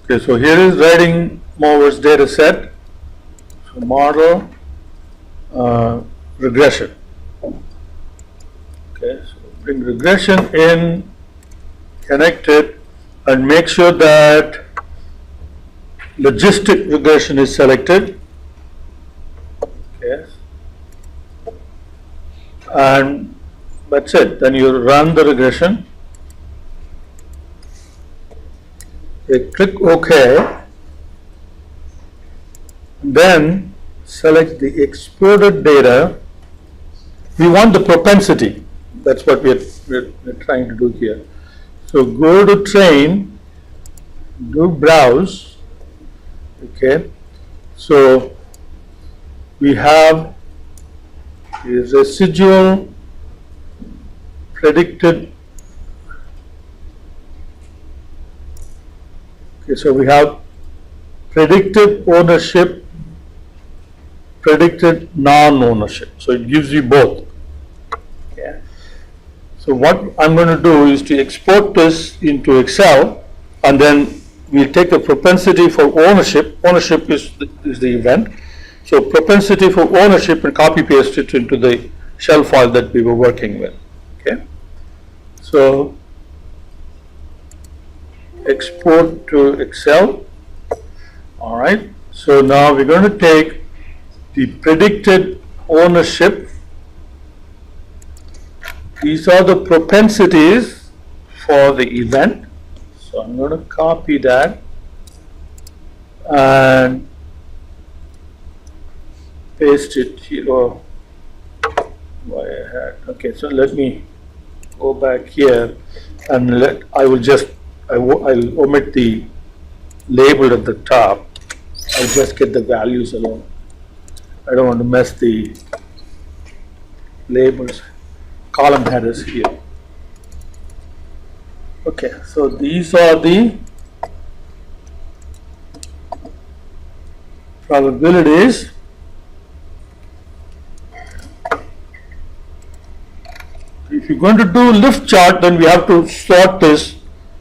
Okay, so here is riding mowers data set. So model regression. Okay, so bring regression in, connect it, and make sure that logistic regression is selected. Yes. And that's it. Then you run the regression. You click OK. Then select the exported data. We want the propensity. That's what we're trying to do here. So go to train, do browse. Okay. So we have the residual predicted. Okay, so we have predicted ownership, predicted non-ownership. So it gives you both. Okay. So what I'm going to do is to export this into Excel, and then we'll take the propensity for ownership. Ownership is the event. So propensity for ownership, and copy paste it into the shell file that we were working with. Okay. So export to Excel. All right. So now we're going to take the predicted ownership. These are the propensities for the event. So I'm going to copy that and paste it here. Oh, okay, so let me go back here and I'll omit the label at the top. I'll just get the values alone. I don't want to mess the labels, column headers here. Okay, so these are the probabilities. If you're going to do lift chart, then we have to sort this,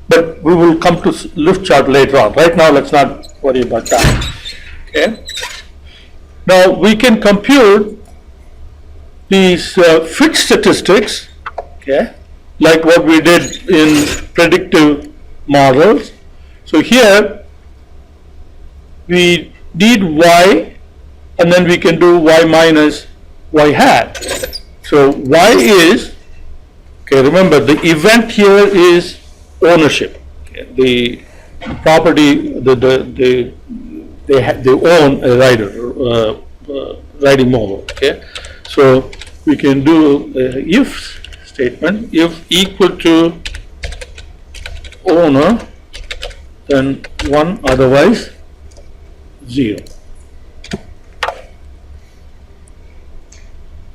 but we will come to lift chart later on. Right now, let's not worry about that. Okay. Now we can compute these fit statistics, okay, like what we did in predictive models. So here we need y, and then we can do y minus y hat. So y is, okay, remember the event here is ownership. Okay, the property, they own a rider, riding mower. Okay, so we can do if statement, if equal to owner, then 1, otherwise 0.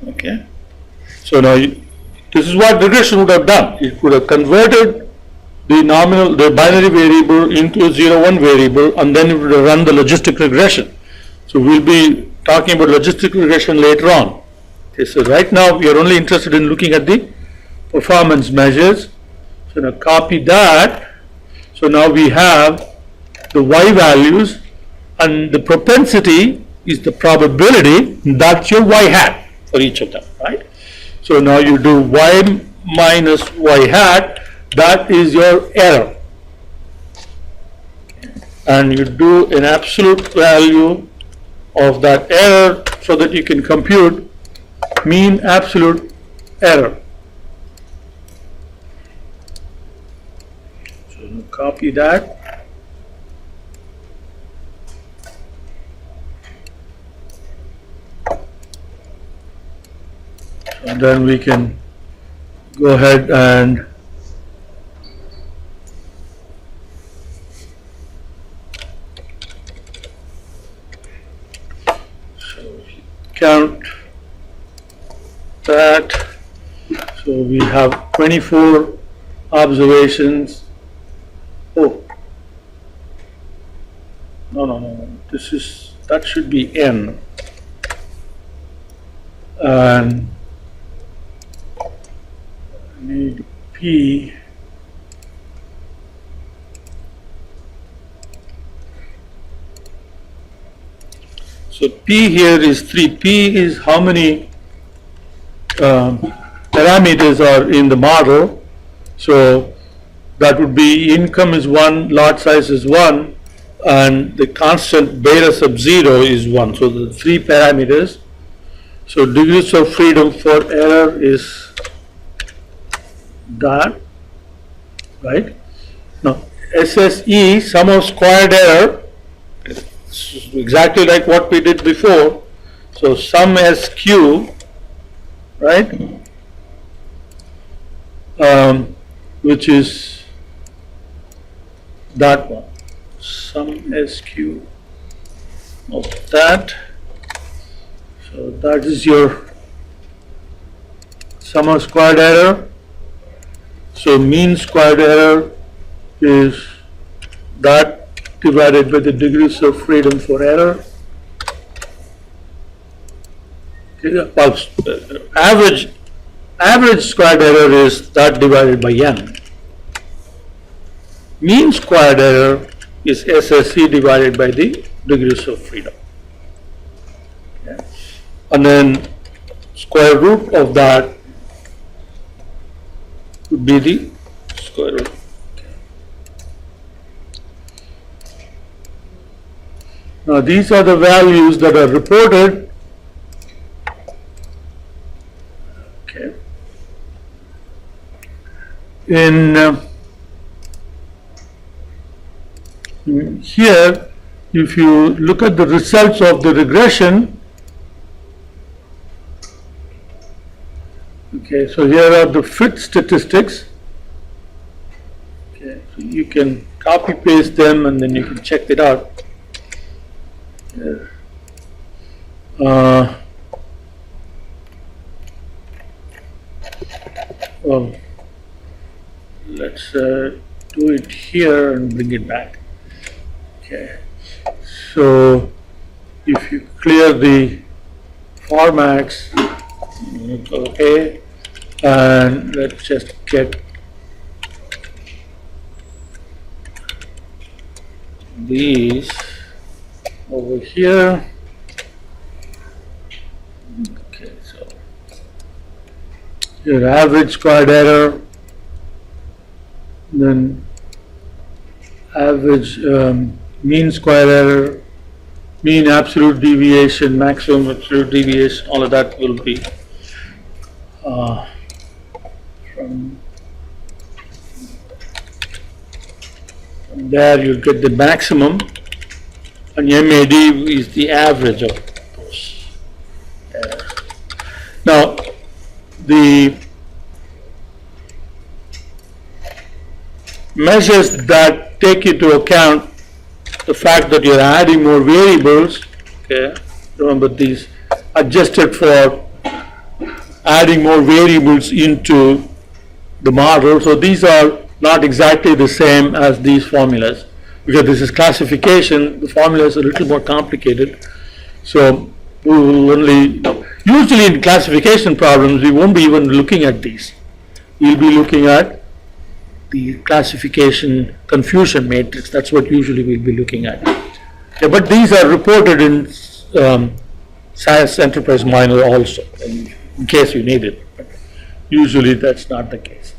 Okay, so now this is what regression would have done. It could have converted the binary variable into a 0, 1 variable, and then it would have run the logistic regression. So we'll be talking about logistic regression later on. Okay, so right now we are only interested in looking at the performance measures. So now copy that. So now we have the y values, and the propensity is the probability. That's your y hat for each of them, right? So now you do y minus y hat. That is your error, and you do an absolute value of that error so that you can compute mean absolute error. So copy that. And then we can go ahead and count that. So we have 24 observations. Oh, no. That should be n. And I need p. So P here is 3. P is how many parameters are in the model. So that would be income is 1, lot size is 1, and the constant beta sub 0 is 1. So the 3 parameters. So degrees of freedom for error is that, right? Now SSE, sum of squared error, exactly like what we did before. So sum SQ, right, which is that one, sum SQ of that. So that is your sum of squared error. So mean squared error is that divided by the degrees of freedom for error. Well, average squared error is that divided by n. Mean squared error is SSE divided by the degrees of freedom. Okay. And then square root of that would be the square root. Now these are the values that are reported. Okay. In here, if you look at the results of the regression, okay, so here are the fit statistics. Okay, so you can copy paste them and then you can check it out. Well, let's do it here and bring it back. Okay, so if you clear the formats, okay, and let's just get these over here. Okay, so your average squared error, then average mean square error, mean absolute deviation, maximum absolute deviation, all of that will be from there you'll get the maximum, and MAD is the average of those. Now the measures that take into account the fact that you're adding more variables, okay, remember these adjusted for adding more variables into the model. So these are not exactly the same as these formulas, because this is classification. The formula is a little more complicated. So we will only, usually in classification problems, we won't be even looking at these. We'll be looking at the classification confusion matrix. That's what usually we'll be looking at. Yeah, but these are reported in SAS Enterprise Miner also, in case you need it. But usually that's not the case.